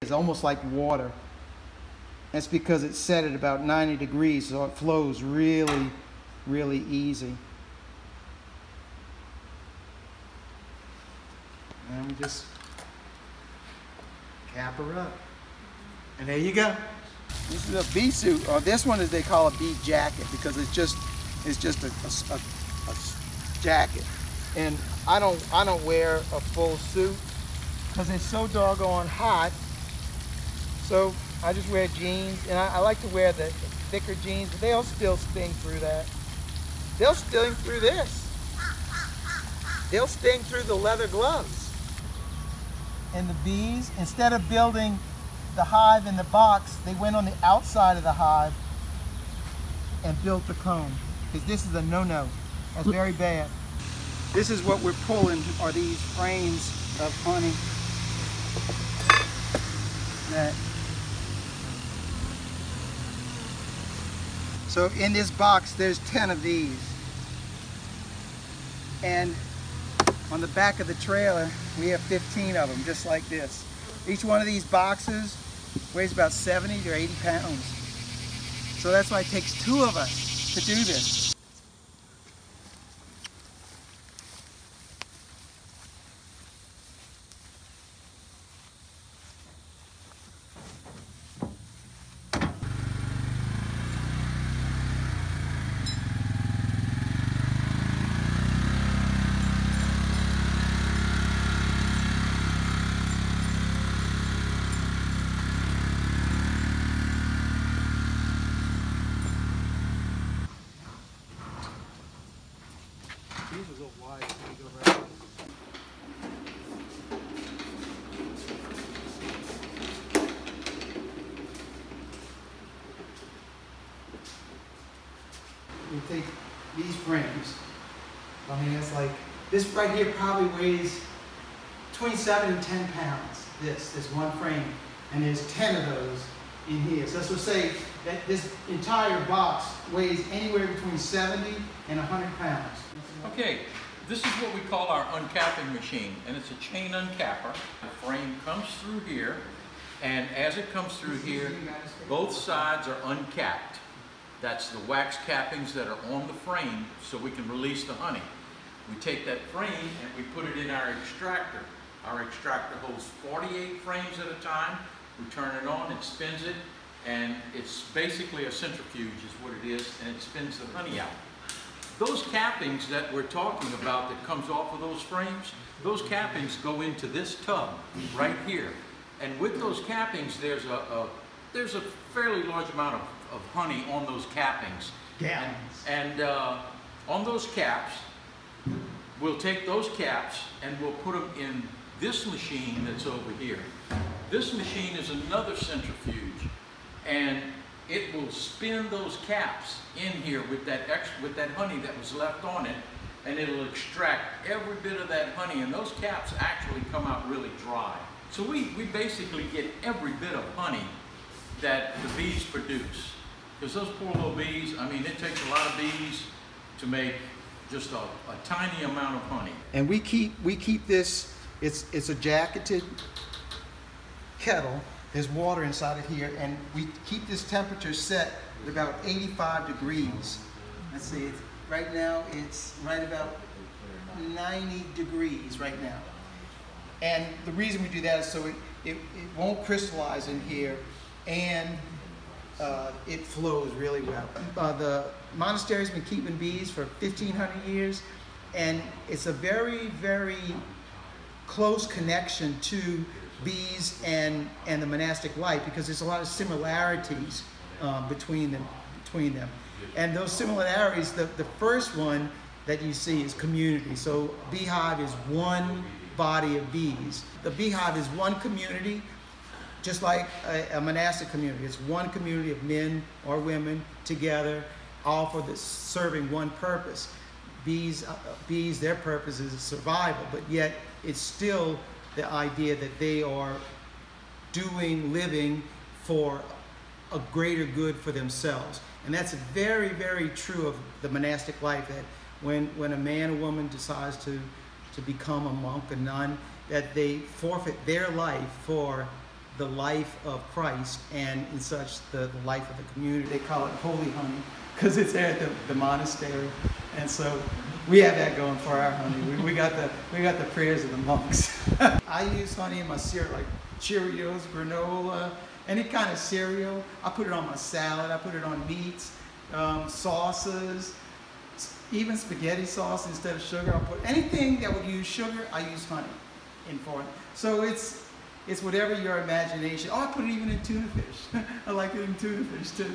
is almost like water. That's because it's set at about 90 degrees, so it flows really, really easy. And we just cap her up. And there you go. This is a bee suit, or this one is they call a bee jacket because it's just a jacket. And I don't wear a full suit because it's so doggone hot. So I just wear jeans, and I like to wear the thicker jeans, but they'll still sting through that. They'll sting through this. They'll sting through the leather gloves. And the bees, instead of building the hive in the box, they went on the outside of the hive and built the comb, because this is a no-no. That's very bad. This is what we're pulling, are these frames of honey. So in this box, there's 10 of these. And on the back of the trailer, we have 15 of them, just like this. Each one of these boxes weighs about 70 to 80 pounds. So that's why it takes 2 of us to do this. These are a little wide as we go around. You take these frames. I mean, it's like, this right here probably weighs 27 and 10 pounds. This one frame. And there's 10 of those in here. So let's say that this entire box weighs anywhere between 70 and 100 pounds. Okay, this is what we call our uncapping machine, and it's a chain uncapper. The frame comes through here, and as it comes through here, both sides are uncapped. That's the wax cappings that are on the frame so we can release the honey. We take that frame and we put it in our extractor. Our extractor holds 48 frames at a time. We turn it on, it spins it, and it's basically a centrifuge is what it is, and it spins the honey out. Those cappings that we're talking about that comes off of those frames, those cappings go into this tub right here. And with those cappings, there's a fairly large amount of honey on those cappings. Yeah. And on those caps, we'll take those caps and we'll put them in this machine that's over here. This machine is another centrifuge, and it will spin those caps in here with that honey that was left on it, and it'll extract every bit of that honey, and those caps actually come out really dry. So we basically get every bit of honey that the bees produce. Because those poor little bees, I mean, it takes a lot of bees to make just a tiny amount of honey. And we keep this, it's a jacketed kettle. There's water inside of here, and we keep this temperature set at about 85 degrees. Let's see, right now it's right about 90 degrees right now. And the reason we do that is so it won't crystallize in here, and it flows really well. The monastery's been keeping bees for 1,500 years, and it's a very, very close connection to bees and the monastic life, because there's a lot of similarities between them. And those similarities, the first one that you see is community. So beehive is one body of bees. The beehive is one community, just like a monastic community. It's one community of men or women together, all for serving one purpose. Bees, their purpose is survival, but yet it's still the idea that they are living for a greater good for themselves. And that's very, very true of the monastic life, that when a man or woman decides to become a monk, a nun, that they forfeit their life for the life of Christ and in such the life of the community. They call it holy honey because it's there at the monastery, and so we have that going for our honey. We got the prayers of the monks. I use honey in my cereal, like Cheerios, granola, any kind of cereal. I put it on my salad. I put it on meats, sauces, even spaghetti sauce instead of sugar. I'll put anything that would use sugar. I use honey in for it. So it's whatever your imagination. Oh, I put it even in tuna fish. I like it in tuna fish too.